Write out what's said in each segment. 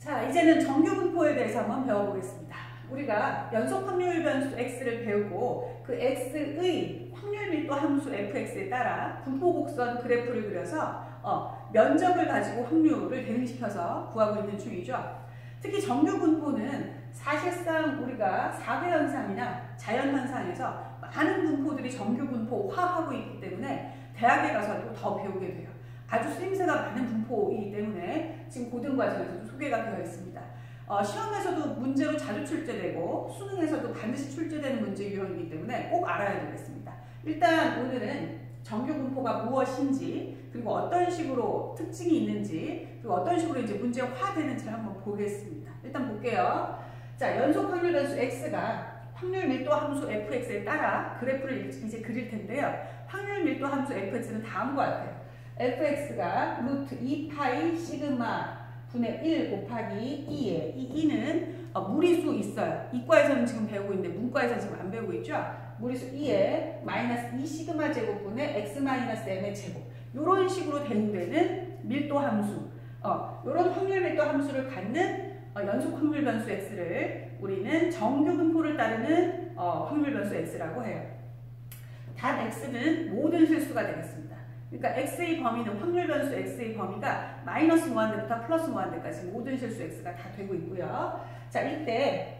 자, 이제는 정규 분포에 대해서 한번 배워보겠습니다. 우리가 연속 확률 변수 x를 배우고 그 x의 확률 밀도 함수 fx에 따라 분포 곡선 그래프를 그려서 면적을 가지고 확률을 대응시켜서 구하고 있는 중이죠. 특히 정규 분포는 사실상 우리가 사회현상이나 자연현상에서 많은 분포들이 정규 분포화하고 있기 때문에 대학에 가서도 더 배우게 돼요. 아주 쓰임새가 많은 분포이기 때문에 지금 고등과정에서도 소개가 되어 있습니다. 시험에서도 문제로 자주 출제되고 수능에서도 반드시 출제되는 문제 유형이기 때문에 꼭 알아야 되겠습니다. 일단 오늘은 정규 분포가 무엇인지, 그리고 어떤 식으로 특징이 있는지, 그리고 어떤 식으로 이제 문제화되는지를 한번 보겠습니다. 일단 볼게요. 자, 연속 확률 변수 x가 확률 밀도 함수 fx에 따라 그래프를 이제 그릴 텐데요. 확률 밀도 함수 fx는 다음과 같아요. fx가 루트 2파이 시그마 분의 1 곱하기 2에 이 2는 무리수 있어요. 이과에서는 지금 배우고 있는데 문과에서는 지금 안 배우고 있죠. 무리수 2에 마이너스 2 시그마 제곱분의 x 마이너스 m의 제곱, 이런 식으로 대응되는 밀도 함수, 이런 확률 밀도 함수를 갖는 연속 확률 변수 x를 우리는 정규 분포를 따르는 확률 변수 x라고 해요. 단 x는 모든 실수가 되겠습니다. 그러니까 x의 범위는 확률 변수 x의 범위가 마이너스 무한대부터 플러스 무한대까지 모든 실수 x가 다 되고 있고요. 자, 이때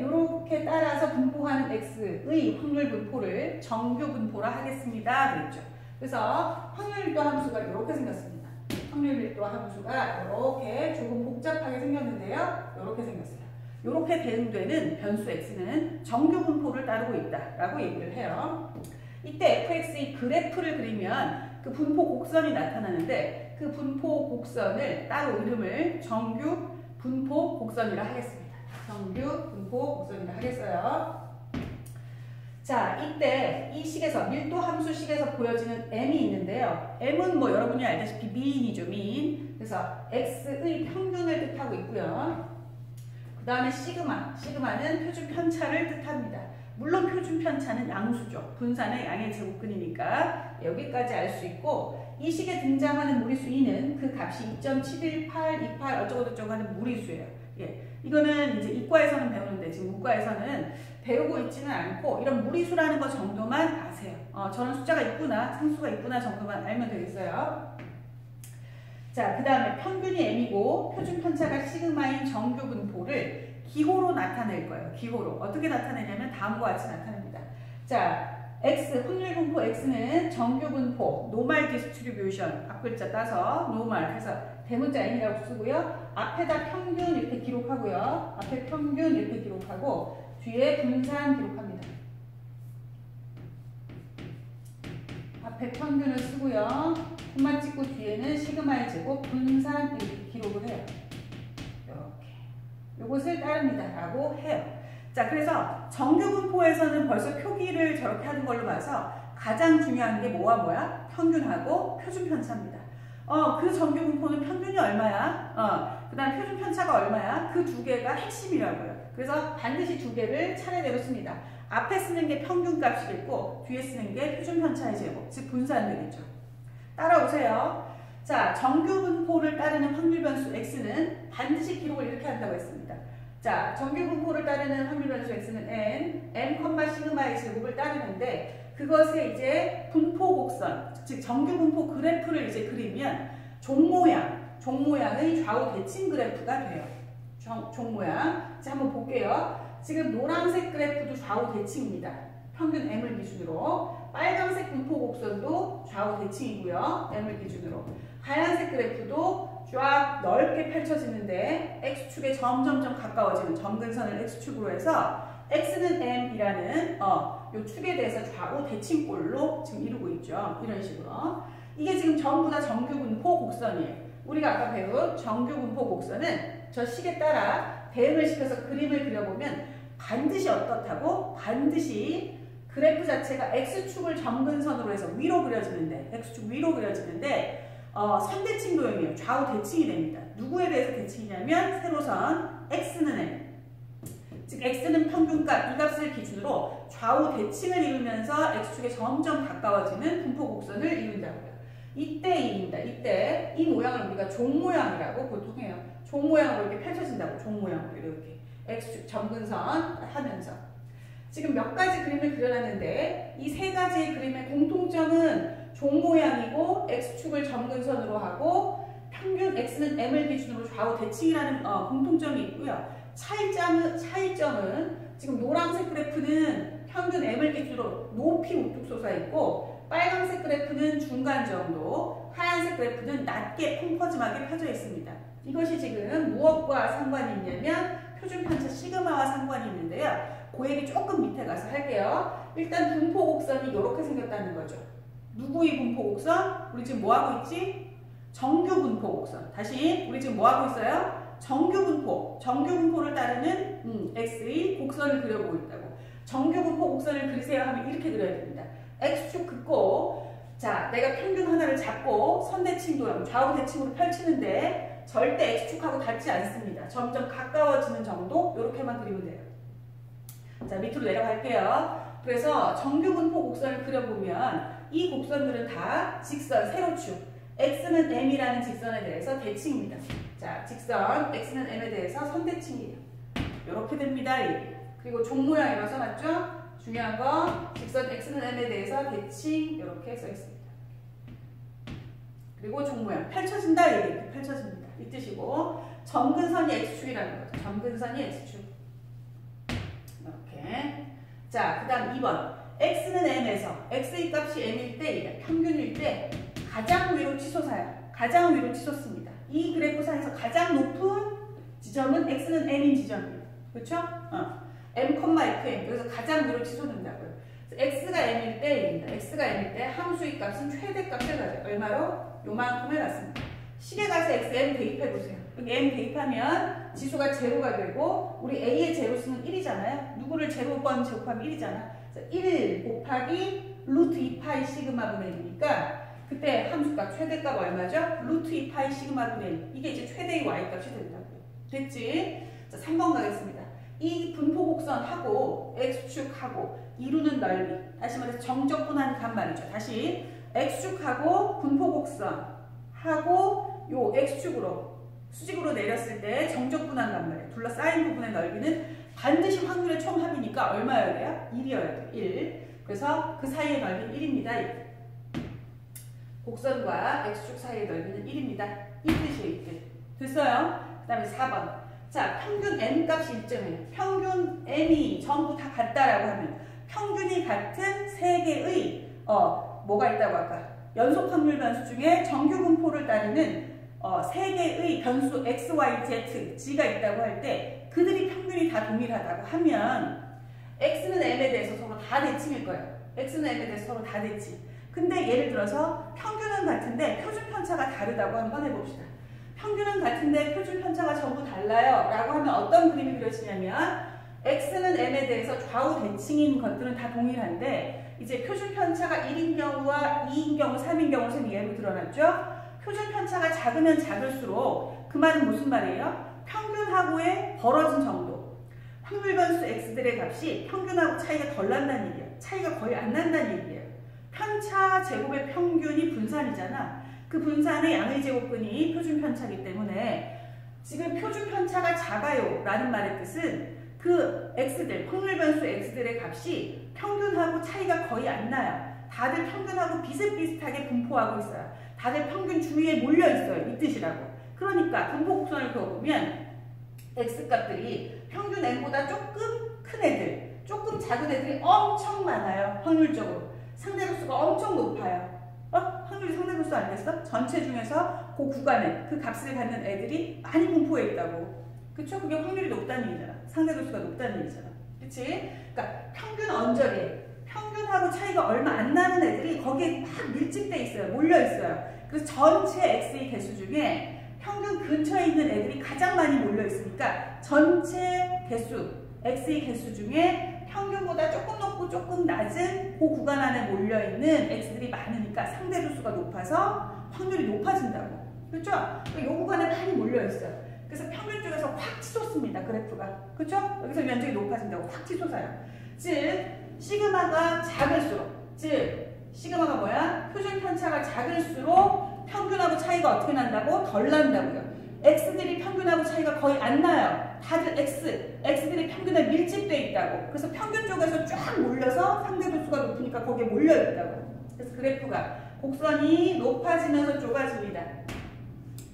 이렇게 따라서 분포하는 x의 확률 분포를 정규 분포라 하겠습니다. 그랬죠. 그래서 확률 밀도 함수가 이렇게 생겼습니다. 확률 밀도 함수가 이렇게 조금 복잡하게 생겼는데요. 이렇게 생겼어요. 이렇게 대응되는 변수 x는 정규 분포를 따르고 있다라고 얘기를 해요. 이때 fx의 그래프를 그리면 그 분포 곡선이 나타나는데 그 분포 곡선을 따로 이름을 정규 분포 곡선이라 하겠습니다. 정규 분포 곡선이라 하겠어요. 자, 이때 이 식에서 밀도 함수 식에서 보여지는 m이 있는데요. m은 뭐 여러분이 알다시피 미인이죠, 미인. 그래서 x의 평균을 뜻하고 있고요. 그 다음에 시그마는 표준 편차를 뜻합니다. 물론 표준 편차는 양수죠. 분산의 양의 제곱근이니까 여기까지 알 수 있고, 이 식에 등장하는 무리수 2는 그 값이 2.71828 어쩌고저쩌고 하는 무리수예요. 예, 이거는 이제 이과에서는 배우는데 지금 문과에서는 배우고 있지는 않고 이런 무리수라는 것 정도만 아세요. 저런 숫자가 있구나, 상수가 있구나 정도만 알면 되겠어요. 자, 그 다음에 평균이 m이고 표준 편차가 시그마인 정규 분포를 기호로 나타낼 거예요. 기호로. 어떻게 나타내냐면 다음과 같이 나타냅니다. 자, x, 확률 분포 x는 정규 분포, 노멀 디스트리뷰션, 앞글자 따서 노멀 해서 대문자 n이라고 쓰고요. 앞에다 평균 이렇게 기록하고요. 앞에 평균 이렇게 기록하고 뒤에 분산 기록합니다. 앞에 평균을 쓰고요. 콤마 찍고 뒤에는 시그마의 제곱, 분산 이렇게 기록을 해요. 이것을 따릅니다 라고 해요. 자, 그래서 정규 분포에서는 벌써 표기를 저렇게 하는 걸로 봐서 가장 중요한 게 뭐야? 평균하고 표준 편차입니다. 그 정규 분포는 평균이 얼마야? 그 다음 표준 편차가 얼마야? 그 두 개가 핵심이라고요. 그래서 반드시 두 개를 차례대로 씁니다. 앞에 쓰는 게 평균 값이겠고 뒤에 쓰는 게 표준 편차의 제곱, 즉 분산되겠죠. 따라오세요. 자, 정규 분포를 따르는 확률 변수 x는 반드시 기록을 이렇게 한다고 했습니다. 자, 정규 분포를 따르는 확률 변수 x는 m, 시그마의 제곱을 따르는데 그것의 이제 분포 곡선, 즉 정규 분포 그래프를 이제 그리면 종모양의 좌우 대칭 그래프가 돼요. 종모양. 자, 한번 볼게요. 지금 노란색 그래프도 좌우 대칭입니다. 평균 m을 기준으로. 빨간색 분포 곡선도 좌우 대칭이고요. m을 기준으로. 하얀색 그래프도 쫙 넓게 펼쳐지는데 x축에 점점점 가까워지는 점근선을 x축으로 해서 x는 m이라는 요 축에 대해서 좌우 대칭꼴로 지금 이루고 있죠. 이런 식으로. 이게 지금 전부 다 정규 분포 곡선이에요. 우리가 아까 배운 정규 분포 곡선은 저 식에 따라 대응을 시켜서 그림을 그려보면 반드시 어떻다고? 반드시 그래프 자체가 x축을 점근선으로 해서 위로 그려지는데, x축 위로 그려지는데 선대칭 도형이에요. 좌우 대칭이 됩니다. 누구에 대해서 대칭이냐면 세로선 x는 m, 즉 x는 평균값, 이 값을 기준으로 좌우 대칭을 이루면서 x축에 점점 가까워지는 분포 곡선을 이룬다고요. 이때 E입니다. 이때 이 모양을 우리가 종 모양이라고 보통 해요. 종 모양으로 이렇게 펼쳐진다고. 종 모양으로 이렇게 X축 점근선 하면서 지금 몇 가지 그림을 그려놨는데 이 세 가지의 그림의 공통점은 종 모양이고 X축을 점근선으로 하고 평균 X는 M을 기준으로 좌우 대칭이라는 공통점이 있고요. 차이점은 지금 노란색 그래프는 평균 M을 기준으로 높이 우뚝 솟아 있고 빨간색 그래프는 중간 정도, 하얀색 그래프는 낮게 펑퍼짐하게 펴져 있습니다. 이것이 지금 무엇과 상관이 있냐면 표준 편차 시그마와 상관이 있는데요. 그 얘기 조금 밑에 가서 할게요. 일단 분포 곡선이 이렇게 생겼다는 거죠. 누구의 분포 곡선? 우리 지금 뭐 하고 있지? 정규 분포 곡선. 다시 우리 지금 뭐 하고 있어요? 정규 분포를 따르는 X의 곡선을 그려보고 있다고. 정규 분포 곡선을 그리세요 하면 이렇게 그려야 됩니다. X축 긋고 자 내가 평균 하나를 잡고 선대칭 도형 좌우 대칭으로 펼치는데 절대 X축하고 닿지 않습니다. 점점 가까워지는 정도 이렇게만 그리면 돼요. 자 밑으로 내려갈게요. 그래서 정규 분포 곡선을 그려보면 이 곡선들은 다 직선 세로축 X는 M이라는 직선에 대해서 대칭입니다. 자 직선 X는 M에 대해서 선대칭이에요. 이렇게 됩니다. 그리고 종 모양이라서 맞죠? 중요한 건 직선 X는 M에 대해서 대칭 이렇게 써 있습니다. 그리고 종 모양 펼쳐진다 이렇게 펼쳐집니다. 이 뜻이고 점근선이 X축이라는 거죠. 점근선이 X축 이렇게. 자 그 다음 2번 X는 M에서 X의 값이 M일 때 평균일 때 가장 위로 치솟아요. 가장 위로 치솟습니다. 이 그래프상에서 가장 높은 지점은 X는 M인 지점이에요. 그렇죠? M, FM 여기서 가장 위로 치솟는다고요. X가 M일 때입니다. X가 M일 때 함수의 값은 최대값을 가져요. 얼마로? 요만큼을 갖습니다. 식에 가서 X, M 대입해보세요. 여기 M 대입하면 지수가 제로가 되고 우리 A의 제로수는 1이잖아요. 누구를 제로번 제곱하면 1이잖아. 1 곱하기 루트 2파이 시그마 분의 1이니까 그때 함수값 최대값 얼마죠? 루트 2파이 시그마 분의 1. 이게 이제 최대의 Y값이 된다고요. 됐지? 자 3번 가겠습니다. 이 분포 곡선하고 X축하고 이루는 넓이 다시 말해서 정적분한 간 말이죠. 다시 X축하고 분포 곡선하고 요 X축으로 수직으로 내렸을 때 정적분한 간 말이에요. 둘러싸인 부분의 넓이는 반드시 확률의 총합이니까 얼마여야 돼요? 1이어야 돼요. 1. 그래서 그 사이의 넓이는 1입니다. 곡선과 X축 사이의 넓이는 1입니다. 이 뜻이에요. 이 뜻. 됐어요? 그 다음에 4번. 자, 평균 M값이 일정해요. 평균 M이 전부 다 같다라고 하면 평균이 같은 세 개의 뭐가 있다고 할까? 연속 확률 변수 중에 정규 분포를 따르는 세 개의 변수 X, Y, Z, G가 있다고 할 때 그들이 평균이 다 동일하다고 하면 X는 M에 대해서 서로 다 대칭일 거예요. X는 M에 대해서 서로 다 대칭. 근데 예를 들어서 평균은 같은데 표준 편차가 다르다고 한번 해봅시다. 평균은 같은데 표준 편차가 전부 달라요 라고 하면 어떤 그림이 그려지냐면 X는 M에 대해서 좌우 대칭인 것들은 다 동일한데 이제 표준 편차가 1인 경우와 2인 경우, 3인 경우 선 예로 드러났죠. 표준 편차가 작으면 작을수록 그 말은 무슨 말이에요? 평균하고의 벌어진 정도. 확률 변수 X들의 값이 평균하고 차이가 덜 난다는 얘기예요. 차이가 거의 안 난다는 얘기예요. 편차 제곱의 평균이 분산이잖아. 그 분산의 양의 제곱근이 표준 편차이기 때문에 지금 표준 편차가 작아요 라는 말의 뜻은 그 X들, 확률 변수 X들의 값이 평균하고 차이가 거의 안 나요. 다들 평균하고 비슷비슷하게 분포하고 있어요. 다들 평균 주위에 몰려 있어요. 이 뜻이라고. 그러니까 분포 곡선을 그어보면 X값들이 평균 N보다 조금 큰 애들, 조금 작은 애들이 엄청 많아요. 확률적으로. 상대로수가 엄청 높아요. 확률이 상대로수 아니겠어? 전체 중에서 그 구간에 그 값을 갖는 애들이 많이 분포해 있다고. 그쵸? 그게 확률이 높다는 얘기잖아. 상대로수가 높다는 얘기잖아. 그치? 그러니까 평균 언저리에 평균하고 차이가 얼마 안 나는 애들이 거기에 막 밀집돼 있어요. 몰려 있어요. 그래서 전체 X의 개수 중에 평균 근처에 있는 애들이 가장 많이 몰려 있으니까 전체 개수, X의 개수 중에 평균보다 조금 높고 조금 낮은 그 구간 안에 몰려있는 X들이 많으니까 상대로수가 높아서 확률이 높아진다고. 그렇죠? 이 구간에 많이 몰려있어요. 그래서 평균 쪽에서 확 치솟습니다. 그래프가. 그렇죠? 여기서 면적이 높아진다고 확 치솟아요. 즉 시그마가 작을수록, 즉 시그마가 뭐야? 표준 편차가 작을수록 평균하고 차이가 어떻게 난다고? 덜 난다고요. x들이 평균하고 차이가 거의 안 나요. 다들 x들이 평균에 밀집돼 있다고. 그래서 평균 쪽에서 쫙 몰려서 상대도수가 높으니까 거기에 몰려 있다고. 그래서 그래프가 곡선이 높아지면서 좁아집니다.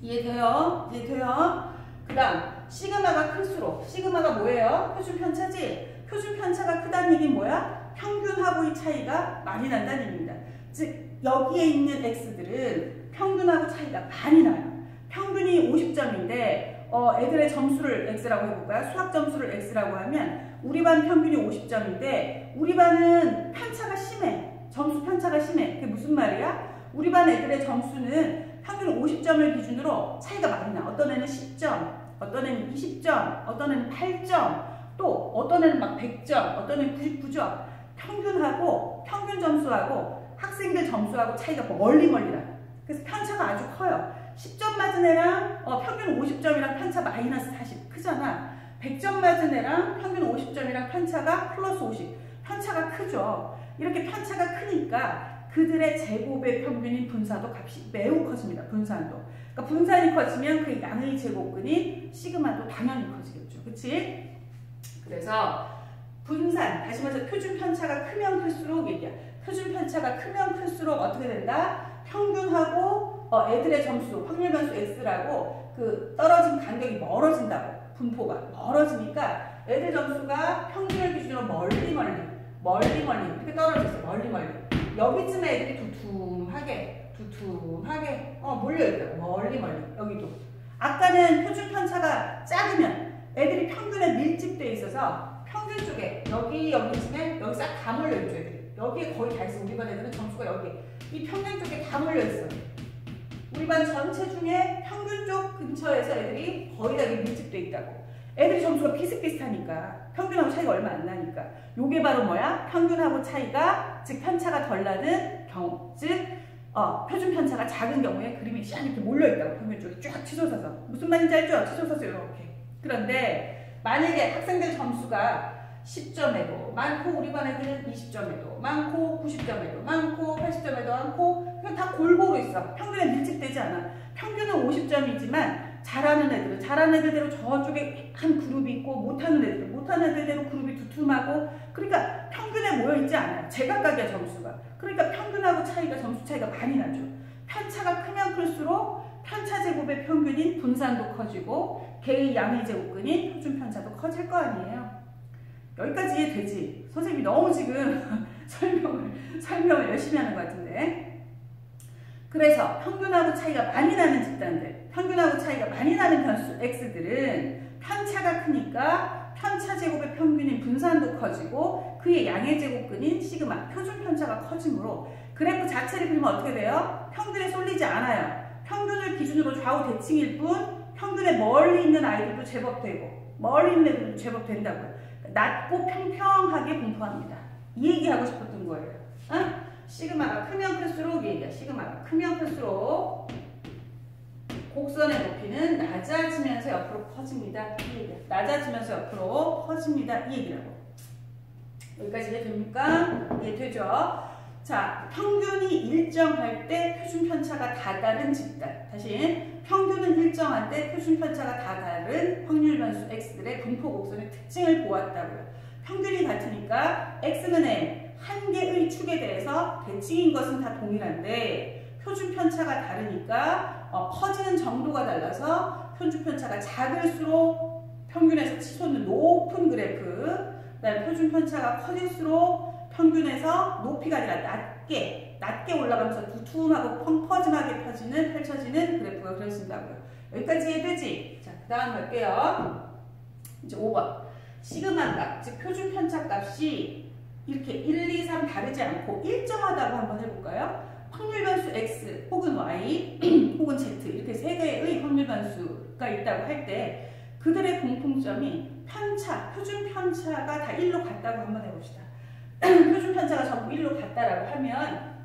이해돼요? 이해돼요? 그 다음 시그마가 클수록, 시그마가 뭐예요? 표준 편차지? 표준 편차가 크다는 얘기는 뭐야? 평균하고의 차이가 많이 난다는 얘기입니다. 즉 여기에 있는 x들은 평균하고 차이가 많이 나요. 평균이 50점인데 애들의 점수를 x라고 해볼까요? 수학 점수를 x라고 하면 우리 반 평균이 50점인데 우리 반은 편차가 심해. 점수 편차가 심해. 그게 무슨 말이야? 우리 반 애들의 점수는 평균 50점을 기준으로 차이가 많이 나. 어떤 애는 10점, 어떤 애는 20점, 어떤 애는 8점, 또 어떤 애는 막 100점, 어떤 애는 99점. 평균하고 평균 점수하고 학생들 점수하고 차이가 멀리 나. 그래서 편차가 아주 커요. 10점 맞은 애랑 평균 50점이랑 편차 마이너스 40 크잖아. 100점 맞은 애랑 평균 50점이랑 편차가 플러스 50. 편차가 크죠. 이렇게 편차가 크니까 그들의 제곱의 평균인 분산도 값이 매우 커집니다. 분산도. 그러니까 분산이 커지면 그 양의 제곱근인 시그마도 당연히 커지겠죠. 그치? 그래서 분산, 다시 말해서 표준 편차가 크면 클수록 얘기야. 표준 편차가 크면 클수록 어떻게 된다? 평균하고 애들의 점수, 확률 변수 x라고 그 떨어진 간격이 멀어진다고. 분포가 멀어지니까 애들 점수가 평균을 기준으로 멀리 이렇게 떨어졌어요. 멀리. 여기쯤에 애들이 두툼하게 몰려있다고. 멀리 여기도. 아까는 표준 편차가 작으면 애들이 평균에 밀집돼 있어서 평균 쪽에 여기쯤에 여기 싹 다 몰려있죠. 애들이. 여기에 거의 다 있어. 우리 반 애들은 점수가 여기 이 평균 쪽에 다 몰려있어. 우리 반 전체 중에 평균 쪽 근처에서 애들이 거의 다 밀집돼 있다고. 애들이 점수가 비슷비슷하니까 평균하고 차이가 얼마 안 나니까 요게 바로 뭐야? 평균하고 차이가 즉 편차가 덜 나는 경우 즉 표준 편차가 작은 경우에 그림이 쫙 이렇게 몰려있다고. 평균 쪽에 쫙 치솟아서. 무슨 말인지 알죠? 치솟아서 이렇게. 그런데 만약에 학생들 점수가 10점에도 많고 우리 반 애들은 20점에도 많고 90점에도 많고 80점에도 많고 그냥 다 골고루 있어. 평균에 밀집되지 않아. 평균은 50점이지만 잘하는 애들대로 저쪽에 한 그룹이 있고 못하는 애들대로 그룹이 두툼하고 그러니까 평균에 모여있지 않아요. 제각각이야 점수가. 그러니까 평균하고 점수 차이가 많이 나죠. 편차가 크면 클수록 편차 제곱의 평균인 분산도 커지고 개의 양의 제곱근인 표준 편차도 커질 거 아니에요. 여기까지 이해되지? 선생님이 너무 지금 설명을 열심히 하는 것 같은데. 그래서 평균하고 차이가 많이 나는 집단들, 평균하고 차이가 많이 나는 변수 x들은 편차가 크니까 편차 제곱의 평균인 분산도 커지고 그의 양의 제곱근인 시그마, 표준 편차가 커지므로 그래프 자체를 그리면 어떻게 돼요? 평균에 쏠리지 않아요. 평균을 기준으로 좌우 대칭일 뿐 평균에 멀리 있는 아이들도 제법 되고 멀리 있는 애들도 제법 된다고요. 낮고 평평하게 분포합니다. 이 얘기하고 싶었던 거예요. 시그마가 크면 클수록 이 얘기야. 시그마가 크면 클수록 곡선의 높이는 낮아지면서 옆으로 커집니다. 이 얘기야. 낮아지면서 옆으로 커집니다. 이 얘기라고. 여기까지 이해됩니까? 이해되죠? 자, 평균이 일정할 때 표준 편차가 다다른 집단. 다시 평균은 일정할 때 표준 편차가 다다른 확률 변수 x들의 분포 곡선의 특징을 보았다고요. 평균이 같으니까 x는 n, 한 개의 축에 대해서 대칭인 것은 다 동일한데 표준 편차가 다르니까 커지는 정도가 달라서 표준 편차가 작을수록 평균에서 치솟는 높은 그래프, 그다음에 표준 편차가 커질수록 평균에서 높이가 아니라 낮게 올라가면서 두툼하고 펑퍼짐하게 펼쳐지는 그래프가 그려진다고요. 여기까지 이해되지? 자, 그 다음 갈게요. 이제 5번. 시그마 값, 즉 표준 편차 값이 이렇게 1, 2, 3 다르지 않고 일정하다고 한번 해볼까요? 확률 변수 x 혹은 y 혹은 z 이렇게 세 개의 확률 변수가 있다고 할 때 그들의 공통점이 표준 편차가 다 1로 같다고 한번 해봅시다. 표준 편차가 전부 1로 같다라고 하면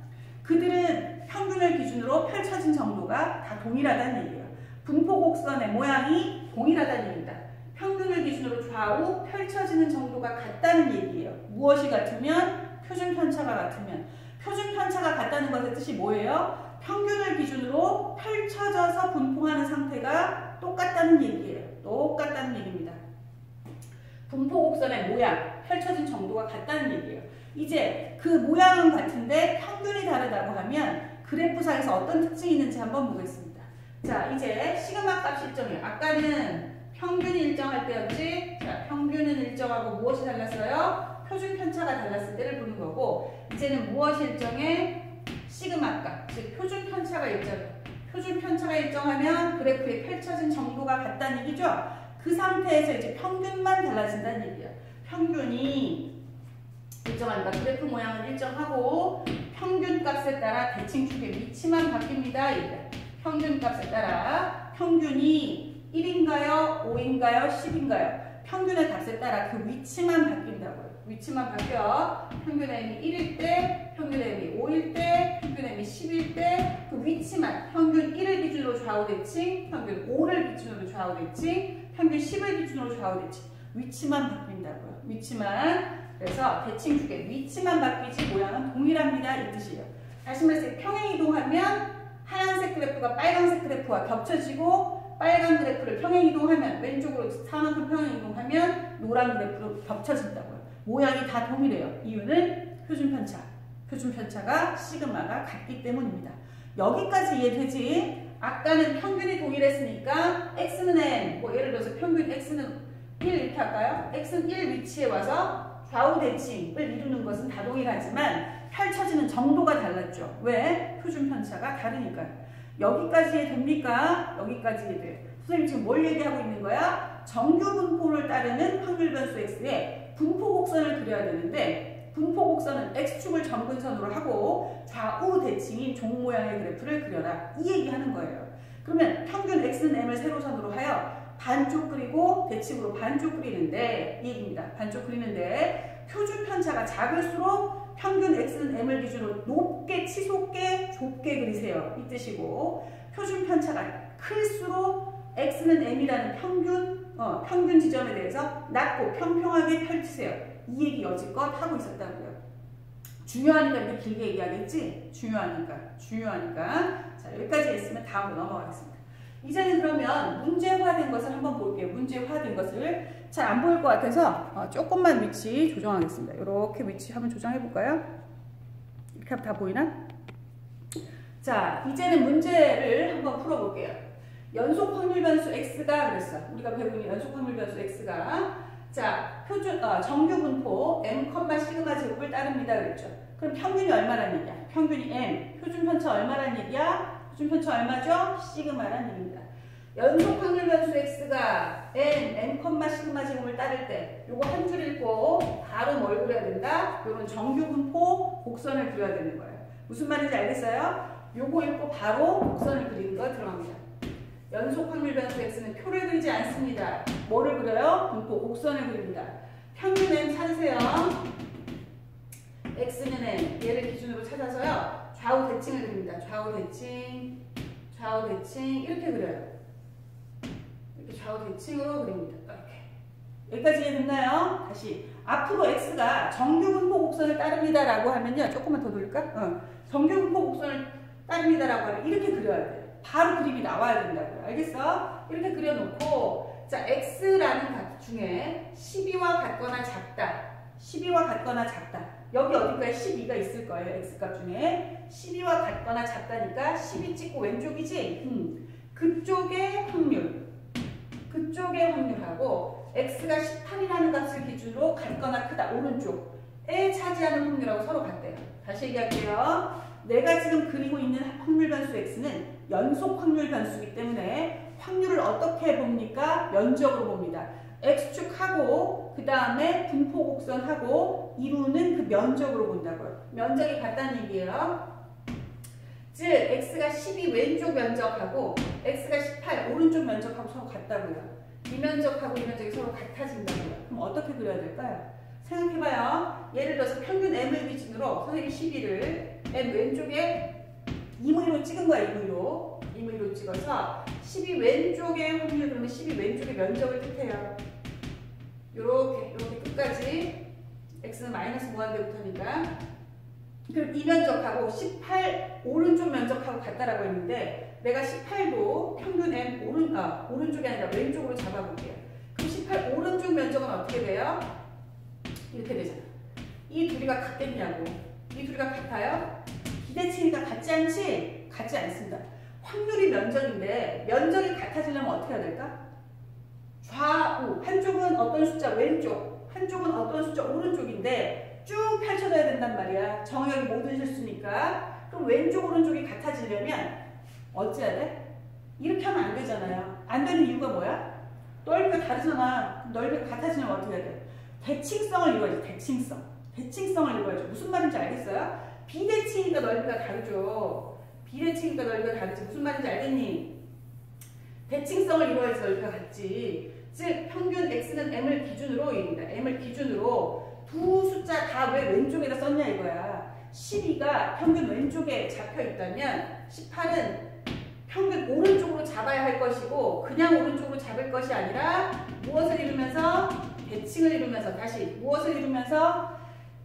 그들은 평균을 기준으로 펼쳐진 정도가 다 동일하다는 얘기예요. 분포 곡선의 모양이 동일하다는 얘기입니다. 평균을 기준으로 좌우 펼쳐지는 정도가 같다는 얘기예요. 무엇이 같으면? 표준 편차가 같으면. 표준 편차가 같다는 것의 뜻이 뭐예요? 평균을 기준으로 펼쳐져서 분포하는 상태가 똑같다는 얘기예요. 똑같다는 얘기입니다. 분포 곡선의 모양, 펼쳐진 정도가 같다는 얘기예요. 이제 그 모양은 같은데 평균이 다르다고 하면 그래프상에서 어떤 특징이 있는지 한번 보겠습니다. 자, 이제 시그마 값이 일정해요. 아까는 평균이 일정할 때였지. 자, 평균은 일정하고 무엇이 달랐어요? 표준 편차가 달랐을 때를 보는 거고, 이제는 무엇이 일정해? 시그마 값, 즉 표준 편차가 일정해. 표준 편차가 일정하면 그래프에 펼쳐진 정도가 같다는 얘기죠. 그 상태에서 이제 평균만 달라진다는 얘기예요. 평균이 일정하니까 그래프 모양은 일정하고 평균 값에 따라 대칭축의 위치만 바뀝니다. 이게 평균 값에 따라 평균이 1인가요? 5인가요? 10인가요? 평균의 값에 따라 그 위치만 바뀐다고요. 위치만 바뀌어. 평균의 m이 1일 때, 평균의 m이 5일 때, 평균의 m이 10일 때 그 위치만 평균 1을 기준으로 좌우 대칭, 평균 5를 기준으로 좌우 대칭, 평균 10을 기준으로 좌우 대칭. 위치만 바뀐다고요. 위치만. 그래서 대칭축의 위치만 바뀌지 모양은 동일합니다. 이 뜻이에요. 다시 말해서 평행 이동하면 하얀색 그래프가 빨간색 그래프와 겹쳐지고 빨간 그래프를 평행 이동하면 왼쪽으로 4만큼 평행 이동하면 노란 그래프로 겹쳐진다고요. 모양이 다 동일해요. 이유는 표준 편차. 표준 편차가 시그마가 같기 때문입니다. 여기까지 이해되지? 아까는 평균이 동일했으니까 x는 n, 뭐 예를 들어서 평균 x는 1 이렇게 할까요? x는 1 위치에 와서 좌우 대칭을 이루는 것은 다 동일하지만 펼쳐지는 정도가 달랐죠. 왜? 표준 편차가 다르니까요. 여기까지 이해됩니까? 여기까지 이해돼요. 선생님 지금 뭘 얘기하고 있는 거야? 정규 분포를 따르는 확률 변수 x에 분포 곡선을 그려야 되는데 분포 곡선은 x축을 점근선으로 하고 좌우 대칭인 종 모양의 그래프를 그려라. 이 얘기하는 거예요. 그러면 평균 x는 m을 세로선으로 하여 반쪽 그리고 대칭으로 반쪽 그리는데 이 얘기입니다. 반쪽 그리는데 표준 편차가 작을수록 평균 x는 m을 기준으로 높게 치솟게 좁게 그리세요. 이 뜻이고 표준 편차가 클수록 x는 m이라는 평균 지점에 대해서 낮고 평평하게 펼치세요. 이 얘기 여지껏 하고 있었다고요. 중요하니까 이렇게 길게 얘기하겠지? 중요하니까. 자, 여기까지 했으면 다음으로 넘어가겠습니다. 이제는 그러면 문제화된 것을 한번 볼게요. 문제화된 것을 잘 안 보일 것 같아서 조금만 위치 조정하겠습니다. 이렇게 위치 한번 조정해 볼까요? 이렇게 하면 다 보이나? 자, 이제는 문제를 한번 풀어볼게요. 연속 확률 변수 x가 그랬어. 우리가 배우고 있는 연속 확률 변수 x가 자, 정규 분포 m, 시그마 제곱을 따릅니다. 그랬죠. 그럼 평균이 얼마란 얘기야? 평균이 m. 표준 편차 얼마란 얘기야? 표준 편차 얼마죠? 시그마란 얘기입니다. 연속 확률 변수 x가 n, 시그마 제곱을 따를 때 요거 한 줄 읽고 바로 뭘 그려야 된다? 요런 정규 분포 곡선을 그려야 되는 거예요. 무슨 말인지 알겠어요? 요거 읽고 바로 곡선을 그리는 거 들어갑니다. 연속 확률 변수 x는 표를 그리지 않습니다. 뭐를 그려요? 분포 곡선을 그립니다. 평균 m 찾으세요. x는 n, 얘를 기준으로 찾아서요. 좌우 대칭을 그립니다. 좌우 대칭 이렇게 그려요. 이렇게 좌우 대칭으로 그립니다. 이렇게. 여기까지 이해됐나요? 다시 앞으로 x가 정규 분포 곡선을 따릅니다 라고 하면요. 조금만 더 돌릴까? 정규 분포 곡선을 따릅니다 라고 하면 이렇게 그려야 돼요. 바로 그림이 나와야 된다고요. 알겠어? 이렇게 그려놓고 자 x라는 값 중에 12와 같거나 작다. 12와 같거나 작다. 여기 어딘가에 12가 있을 거예요. x값 중에 12와 같거나 작다니까 12 찍고 왼쪽이지? 그쪽의 확률하고 x가 18이라는 값을 기준으로 같거나 크다. 오른쪽에 차지하는 확률하고 서로 같대요. 다시 얘기할게요. 내가 지금 그리고 있는 확률 변수 x는 연속 확률 변수이기 때문에 확률을 어떻게 봅니까? 면적으로 봅니다. x축하고 그 다음에 분포 곡선하고 이루는 그 면적으로 본다고요. 면적이 같다는 얘기예요. 즉 x가 12 왼쪽 면적하고 x가 18 오른쪽 면적하고 서로 같다고요. 이 면적하고 이 면적이 서로 같아진다고요. 그럼 어떻게 그려야 될까요? 생각해봐요. 예를 들어서 평균 m을 기준으로 선생님이 12를 m 왼쪽에 임의로 찍은 거야. 임의로 찍어서 12 왼쪽의 확률 그러면 12 왼쪽의 면적을 뜻해요. 요렇게 끝까지 x는 마이너스 무한대부터니까 그럼 이 면적하고 18 오른쪽 면적하고 같다라고 했는데 내가 18도 평균 M 오른쪽이 아니라 왼쪽으로 잡아볼게요. 그럼 18 오른쪽 면적은 어떻게 돼요? 이렇게 되잖아. 이 둘이가 같겠냐고. 이 둘이가 같아요? 비대칭이니까 같지 않지? 같지 않습니다. 확률이 면적인데 면적이 같아지려면 어떻게 해야 될까? 좌우 한쪽은 어떤 숫자 왼쪽 한쪽은 어떤 숫자 오른쪽인데 쭉 펼쳐져야 된단 말이야. 정역이 모든 실수니까. 그럼 왼쪽 오른쪽이 같아지려면 어찌해야 돼? 이렇게 하면 안 되잖아요. 안 되는 이유가 뭐야? 넓이가 다르잖아. 넓이가 같아지려면 어떻게 해야 돼? 대칭성을 이루어야지. 대칭성을 이루어야죠. 무슨 말인지 알겠어요? 비대칭이니까 넓이가 다르죠. 비대칭이니까 넓이가 다르지. 무슨 말인지 알겠니? 대칭성을 이루어야지 넓이가 같지. 즉 평균 x는 m을 기준으로입니다. m을 기준으로 두 숫자 다 왜 왼쪽에다 썼냐 이거야. 12가 평균 왼쪽에 잡혀 있다면 18은 평균 오른쪽으로 잡아야 할 것이고 그냥 오른쪽으로 잡을 것이 아니라 무엇을 이루면서? 대칭을 이루면서 다시 무엇을 이루면서?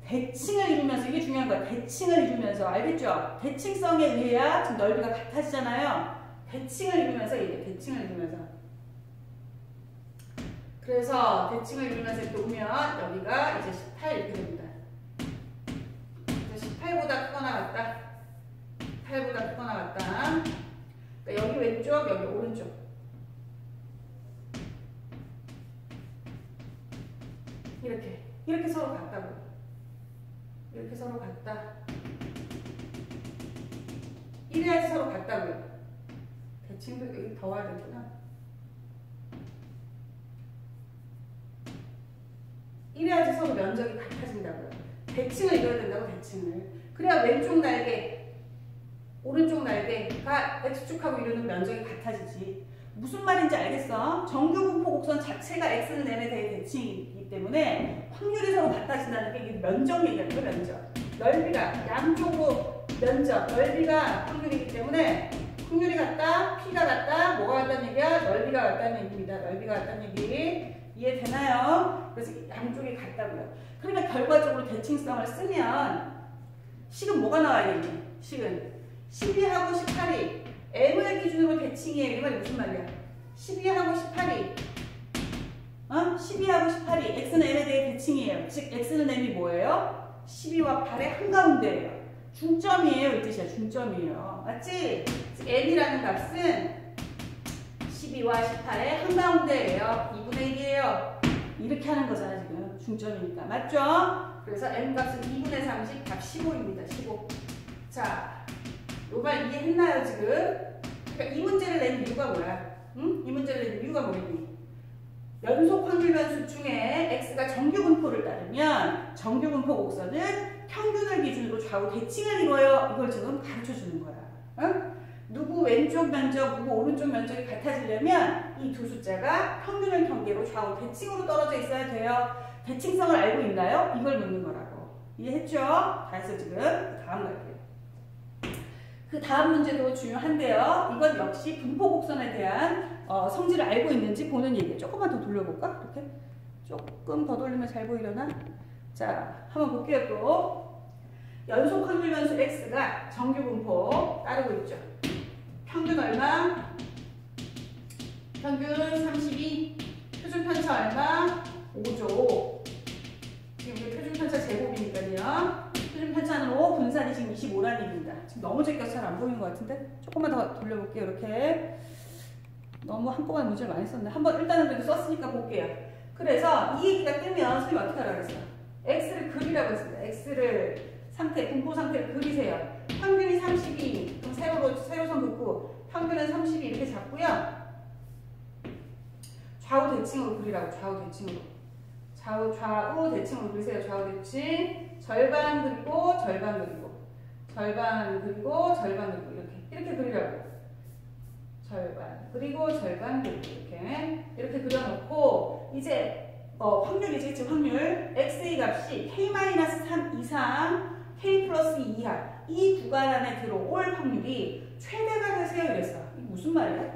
대칭을 이루면서 이게 중요한 거야. 대칭을 이루면서 알겠죠? 대칭성에 의해야 지금 넓이가 같아지잖아요. 대칭을 이루면서 이게 대칭을 이루면서 그래서 대칭을 이루면서 이렇게 오면 여기가 이제 18 이렇게 됩니다. 이제 18보다 크거나 같다. 8보다 크거나 같다. 그러니까 여기 왼쪽, 여기 오른쪽. 이렇게 서로 같다고. 이렇게 서로 같다. 이래야지 서로 같다고요. 대칭도 여기 더 와야 되구나. 이래야지 서로 면적이 같아진다고요. 대칭을 이뤄야 된다고, 대칭을. 그래야 왼쪽 날개, 오른쪽 날개가 x축하고 이루는 면적이 같아지지. 무슨 말인지 알겠어? 정규분포 곡선 자체가 x는 m에 대해 대칭이기 때문에 확률이 서로 같아진다는 게 이게 면적 얘기하는 거예요, 면적. 넓이가, 양쪽으로 면적, 넓이가 확률이기 때문에 확률이 같다, p가 같다, 뭐가 같다는 얘기야? 넓이가 같다는 얘기입니다. 넓이가 같다는 얘기. 이해되나요? 그래서 양쪽이 같다고요. 그러니까 결과적으로 대칭성을 쓰면 식은 뭐가 나와야겠니? 식은 12하고 18이 m을 기준으로 대칭이에요. 이 말이 무슨 말이야? 12하고 18이 12하고 18이 x는 m에 대해 대칭이에요. 즉 x는 m이 뭐예요? 12와 8의 한가운데예요. 중점이에요. 이 뜻이야. 중점이에요. 맞지? 즉 m이라는 값은 12와 18의 한가운데예요. 2분의 1이에요. 이렇게 하는 거잖아 지금. 중점이니까. 맞죠? 그래서 m값은 2분의 30, 값 15입니다. 15. 자, 요 말 이해했나요 지금? 그러니까 이 문제를 낸 이유가 뭐야? 응? 이 문제를 낸 이유가 뭐겠니? 연속 확률 변수 중에 x가 정규분포를 따르면 정규분포 곡선은 평균을 기준으로 좌우 대칭을 이루어요. 이걸 지금 가르쳐주는 거야. 응? 누구 왼쪽 면적, 누구 오른쪽 면적이 같아지려면 이 두 숫자가 평균을 경계로 좌우 대칭으로 떨어져 있어야 돼요. 대칭성을 알고 있나요? 이걸 묻는 거라고. 이해했죠? 다 했어 지금. 다음 갈게요. 그 다음 문제도 중요한데요. 이건 역시 분포 곡선에 대한 성질을 알고 있는지 보는 얘기예요. 조금만 더 돌려볼까? 이렇게 조금 더 돌리면 잘 보이려나? 자, 한번 볼게요. 또 연속 확률 변수 x가 정규 분포 따르고 있죠. 평균 얼마? 평균 32. 표준 편차 얼마? 5조. 지금 이게 표준 편차 제곱이니까요. 표준 편차는 5, 분산이 지금 25라는 얘기입니다. 지금 너무 제껴서 잘 안 보이는 것 같은데? 조금만 더 돌려볼게요. 이렇게. 너무 한꺼번에 문제를 많이 썼네. 한번 일단은 그래도 썼으니까 볼게요. 그래서 이 얘기가 뜨면 선생님이 어떻게 하라고 했어요? x를 그리라고 했습니다. x를 분포 상태를 그리세요. 평균이 32. 그럼 세로선 긋고 평균은 32 이렇게 잡고요. 좌우 대칭으로 그리라고. 좌우 대칭으로. 좌우 대칭으로 그리세요. 좌우 대칭. 절반 그리고 절반 그리고 절반 그리고 절반 그리고 이렇게 그리라고. 절반 그리고 절반 그리고 이렇게 그려놓고 이제 확률이지. 지금 확률 x의 값이 k-3 이상 k 플러스 2 이하 이 구간 안에 들어올 확률이 최대가 되세요 이랬어. 이게 무슨 말이야?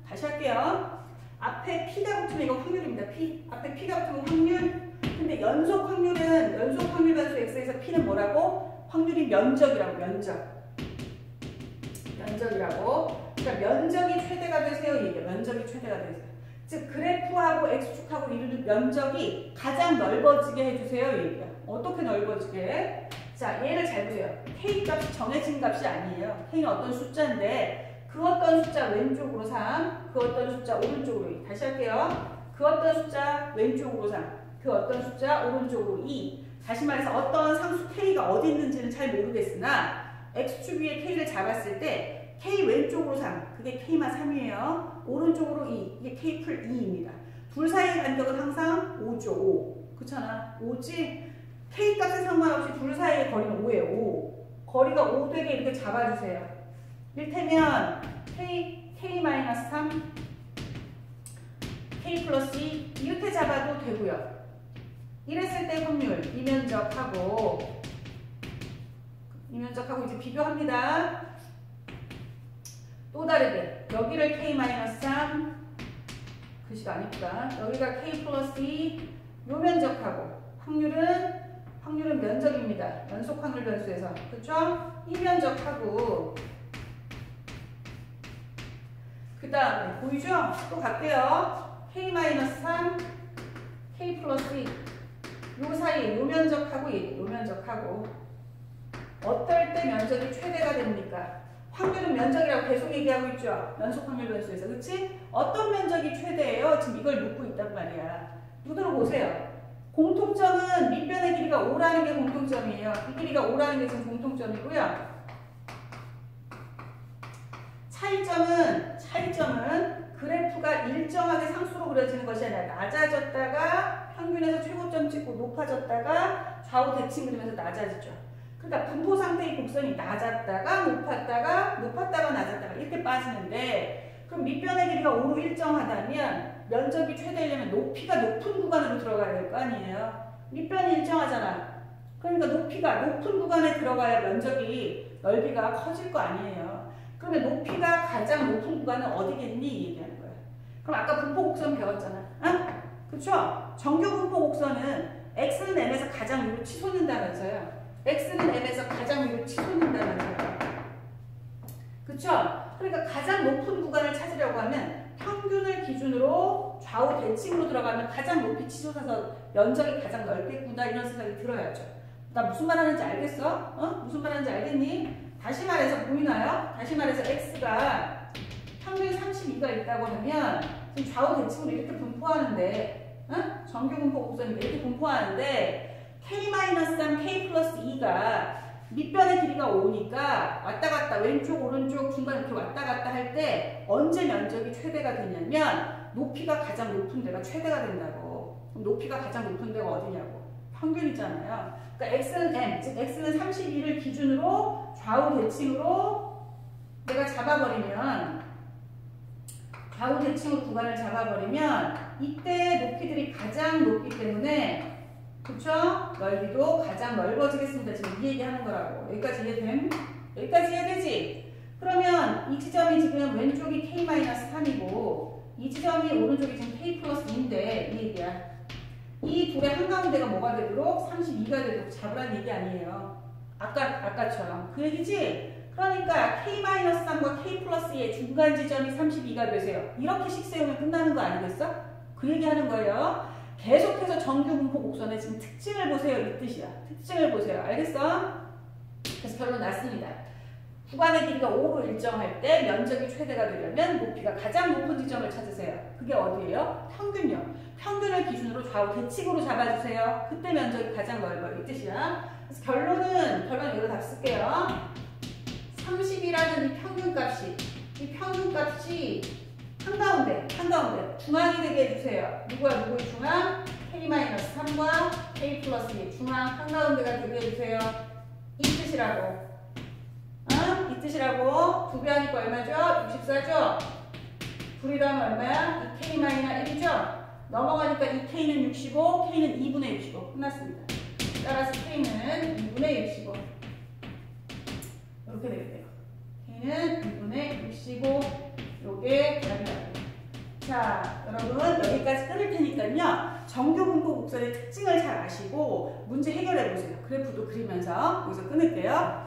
다시 할게요. 앞에 p가 붙으면 이거 확률입니다. p. 앞에 p가 붙으면 확률. 근데 연속 확률 변수 x에서 p는 뭐라고? 확률이 면적이라고, 면적이라고. 그러니까 면적이 최대가 되세요. 이게 면적이 최대가 되세요. 즉 그래프하고 x축하고 이루는 면적이 가장 넓어지게 해주세요. 이게 어떻게 넓어지게? 자, 얘를 잘 보세요. k 값이 정해진 값이 아니에요. k는 어떤 숫자인데 그 어떤 숫자 왼쪽으로 3, 그 어떤 숫자 오른쪽으로 2. 다시 할게요. 그 어떤 숫자 왼쪽으로 3, 그 어떤 숫자 오른쪽으로 2. 다시 말해서 어떤 상수 k가 어디 있는지는 잘 모르겠으나 x축 위에 k를 잡았을 때 k 왼쪽으로 3, 그게 k만 3이에요. 오른쪽으로 2, 이게 k 풀 2입니다. 둘 사이의 간격은 항상 5죠. 5. 그렇잖아. 5지? k 값에 상관없이 둘 사이의 거리는 5예요. 5. 거리가 5 되게 이렇게 잡아주세요. 이를테면 k-3, k 플러스 2 이렇게 잡아도 되고요. 이랬을 때 확률 이면적하고 이제 비교합니다. 또 다르게 여기를 k-3 글씨가 아니구나. 여기가 k 플러스 2 요 면적하고 확률은 면적입니다. 연속 확률 변수에서. 그쵸? 이 면적하고 그 다음에 보이죠? 또 갈게요. k-3 k 플러스 2 요 사이 요 면적하고 요 면적하고 어떨 때 면적이 최대가 됩니까? 확률은 면적이라고 계속 얘기하고 있죠. 연속 확률 변수에서. 그치? 어떤 면적이 최대예요? 지금 이걸 묻고 있단 말이야. 눈으로 보세요. 공통점은 밑변의 길이가 5라는 게 공통점이에요. 이 길이가 5라는 게 지금 공통점이고요. 차이점은 그래프가 일정하게 상수로 그려지는 것이 아니라 낮아졌다가 평균에서 최고점 찍고 높아졌다가 좌우 대칭 그리면서 낮아지죠. 그러니까 분포 상태의 곡선이 낮았다가 높았다가 낮았다가 이렇게 빠지는데 그럼 밑변의 길이가 5로 일정하다면 면적이 최대이려면 높이가 높은 구간으로 들어가야 될 거 아니에요. 밑변이 일정하잖아. 그러니까 높이가 높은 구간에 들어가야 면적이 넓이가 커질 거 아니에요. 그러면 높이가 가장 높은 구간은 어디겠니? 이 얘기하는 거예요. 그럼 아까 분포 곡선 배웠잖아. 어? 그쵸? 정규 분포 곡선은 x는 m에서 가장 위로 치솟는다면서요. x는 m에서 가장 위로 치솟는다면서요. 그쵸? 그러니까 가장 높은 구간을 찾으려고 하면 평균을 기준으로 좌우 대칭으로 들어가면 가장 높이 치솟아서 면적이 가장 넓겠구나 이런 생각이 들어야죠. 나 무슨 말 하는지 알겠어? 무슨 말 하는지 알겠니? 다시 말해서 보이나요? 다시 말해서 x가 평균 32가 있다고 하면 지금 좌우 대칭으로 이렇게 분포하는데 정규 분포 곡선이 이렇게 분포하는데 k-3, k 플러스 2가 밑변의 길이가 5니까 왔다 갔다 왼쪽 오른쪽 중간 이렇게 왔다 갔다 할 때 언제 면적이 최대가 되냐면 높이가 가장 높은 데가 최대가 된다고. 그럼 높이가 가장 높은 데가 어디냐고. 평균이잖아요. 그러니까 x는 m, 즉 x는 32를 기준으로 좌우 대칭으로 내가 잡아버리면 좌우 대칭으로 구간을 잡아버리면 이때 높이들이 가장 높기 때문에 그쵸? 넓이도 가장 넓어지겠습니다. 지금 이 얘기하는 거라고. 여기까지 이해됨? 여기까지 이해되지? 그러면 이 지점이 지금 왼쪽이 k-3이고 이 지점이 오른쪽이 지금 k 플러스 2인데 이 얘기야. 이 둘의 한가운데가 뭐가 되도록 32가 되도록 잡으라는 얘기 아니에요. 아까처럼. 그 얘기지? 그러니까 k-3과 k 플러스 2의 중간 지점이 32가 되세요. 이렇게씩 세우면 끝나는 거 아니겠어? 그 얘기하는 거예요. 계속해서 정규 분포 곡선의 지금 특징을 보세요. 이 뜻이야. 특징을 보세요. 알겠어? 그래서 결론 났습니다. 구간의 길이가 5로 일정할 때 면적이 최대가 되려면 높이가 가장 높은 지점을 찾으세요. 그게 어디예요? 평균요. 평균을 기준으로 좌우 대칭으로 잡아주세요. 그때 면적이 가장 넓어요. 이 뜻이야. 그래서 결론 여기로 답 쓸게요. 30이라는 이 평균값이 한가운데 중앙이 되게 해주세요. 누구의 중앙? k-3과 k 플러스 2 중앙 한가운데가 되게 해주세요. 이 뜻이라고. 이 뜻이라고. 2배 하니까 얼마죠? 64죠? 둘이로 하면 얼마야? 2k-1이죠? 넘어가니까 이 k는 65, k는 2분의 65. 끝났습니다. 따라서 k는 2분의 65. 이렇게 되겠네요. k는 2분의 65. 요게 답이라고. 자, 여러분 여기까지 끊을 테니까요. 정규 분포 곡선의 특징을 잘 아시고 문제 해결해 보세요. 그래프도 그리면서 여기서 끊을게요.